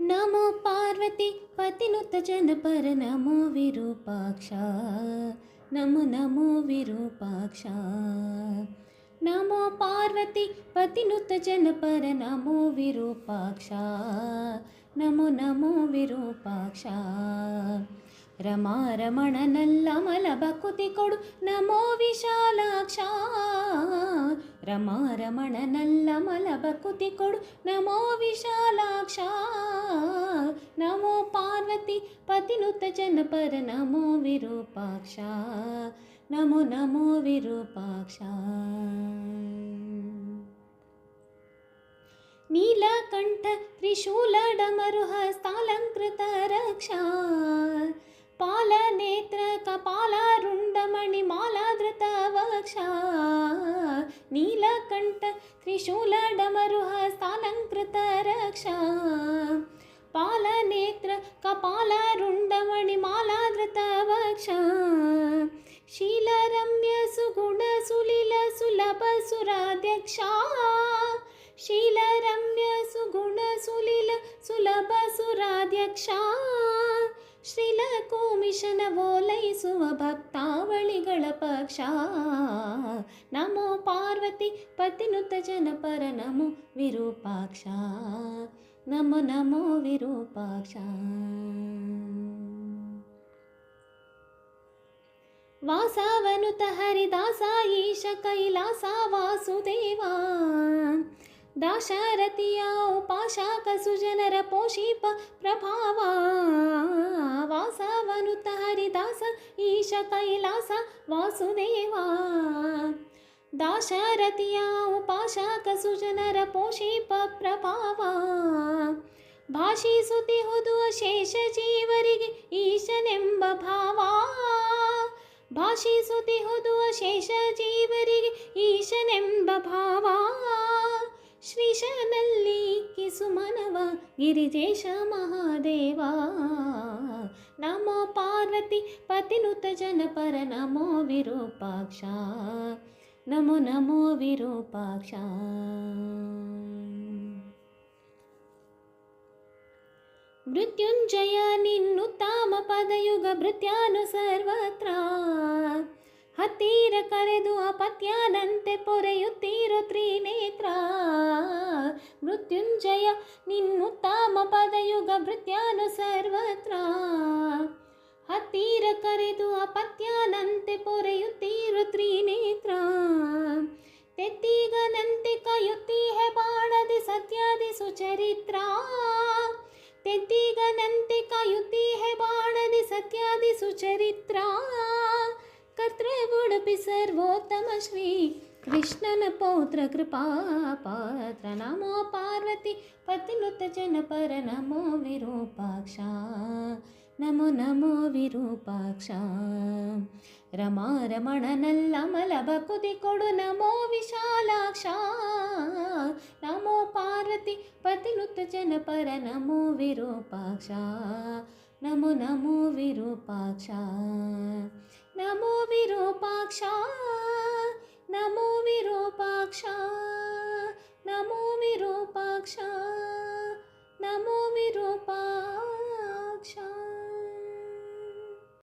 नमो पार्वती पतिनुत जनपर नमो विरूपाक्षा। नमो नमो विरूपाक्षा। नमो पार्वती पतिनुत जनपर नमो विरूपाक्षा। नमो नमो विरूपाक्षा। रमा रमणनಲ್ಲ ಮಲಬಕುತಿ ಕೊಡು ನಮೋ ವಿಶಾಲಾಕ್ಷ. रमा रमणनಲ್ಲ ಮಲಬಕುತಿ ಕೊಡು ನಮೋ ವಿಶಾಲಾಕ್ಷ. नमो पार्वती पतिनुत जनपर नमो विरूपाक्ष। नमो नमो विरूपाक्ष। नीलकंठ त्रिशूल डमरु हस्तालंकृत रक्षा। पालनेत्र कपालारुंडमणि मालाधृत वक्षा। नीलकंठ त्रिशूल डमरु हस्तालंकृत रक्षा। पालनेत्र कपालारुंडमणि मालाधृत वक्षा। शीलरम्य सुगुण सुलील सुलभ सुराध्यक्षा। शीलरम्य सुगुण सुलील सुलभ सुराध्यक्षा। ಶ್ರೀಲಕೋಮಿಶನ ಓಲೈಸುವ ಭಕ್ತಾವಳಿಗಳ ಪಕ್ಷ. ನಮೋ ಪಾರ್ವತಿ ಪತಿನುತ ಜನಪರ ನಮೋ ವಿರೂಪಾಕ್ಷ. ನಮೋ ನಮೋ ವಿರೂಪಾಕ್ಷ. ವಾಸವನುತ ಹರಿದಾಸ ಈಶ ಕೈಲಾಸ ವಾಸುದೇವ. ದಾಶರಥಿಯ ಉಪಾಶಕ ಸುಜನರ ಪೋಷಿಪ ಪ್ರಭಾವ. ವಾಸವನುತ ಹರಿದಾಸ ಈಶ ಕೈಲಾಸ ವಾಸುದೇವ. ದಾಶರಥಿಯ ಉಪಾಶಕ ಸುಜನರ ಪೋಷಿಪ ಪ್ರಭಾವ. ಭಾಷಿಸುತ್ತಿಹುದು ಶೇಷ ಜೀವರಿಗೆ ಈಶನೆಂಬ ಭಾವ. ಭಾಷಿಸುತ್ತಿಹುದು ಶೇಷ ಜೀವರಿಗೆ ಈಶನೆಂಬ ಭಾವ. ಶ್ರೀಶನಲ್ಲಿ ಕಿಸುಮನವ ಗಿರಿಜೇಶ ಮಹಾದೇವ. ನಮೋ ಪಾರ್ವತಿ ಪತಿನುತ ಜನಪರ ನಮೋ ವಿರೂಪಾಕ್ಷ. ನಮೋ ನಮೋ ವಿರೂಪಾಕ್ಷ. ಮೃತ್ಯುಂಜಯ ನಿನ್ನುತ್ತಾಮ ಪದಯುಗ ಭೃತ್ಯಾನು ಸರ್ವತ್ರ. ಹತ್ತಿರ ಕರೆದು ಅಪತ್ಯಾನಂತೆ ಪೊರೆಯುತ್ತೀರೋ ತ್ರಿನೇತ್ರ. ಮೃತ್ಯುಂಜಯ ನಿನ್ನುತ್ತಾಮ ಪದಯುಗ ಭೃತ್ಯಾನು ಸರ್ವತ್ರ. ಹತ್ತಿರ ಕರೆದು ಅಪತ್ಯಾನಂತೆ ಪೊರೆಯುತ್ತೀರೋ ತ್ರಿನೇತ್ರ. ತೆತ್ತಿಗನಂತೆ ಕಯುತ್ತಿ ಹೆಬಾಣದಿ ಸತ್ಯಾದಿ ಸುಚರಿತ್ರ. ತೆತ್ತಿಗನಂತೆ ಕಯುತ್ತಿ ಹೆಬಾಣದಿ ಸತ್ಯಾದಿ ಸುಚರಿತ್ರ. ಕರ್ತೃಗುಡುಪಿ ಸರ್ವೋತ್ತಮ ಶ್ರೀ ಕೃಷ್ಣನ ಪೌತ್ರ ಕೃಪಾ ಪಾತ್ರ. ನಮೋ ಪಾರ್ವತಿ ಪತಿನುತ ಜನಪರ ನಮೋ ವಿರೂಪಾಕ್ಷ. ನಮೋ ನಮೋ ವಿರೂಪಾಕ್ಷ. रमा ರಮಣನಲ್ಲ ಮಲಬಕುತಿ ಕೊಡು ನಮೋ ವಿಶಾಲಾಕ್ಷ. ನಮೋ ಪಾರ್ವತಿ ಪತಿನುತ ಜನಪರ ನಮೋ ವಿರೂಪಾಕ್ಷ. ನಮೋ ನಮೋ ವಿರೂಪಾಕ್ಷ. ನಮೋ ವಿರೂಪಾಕ್ಷ.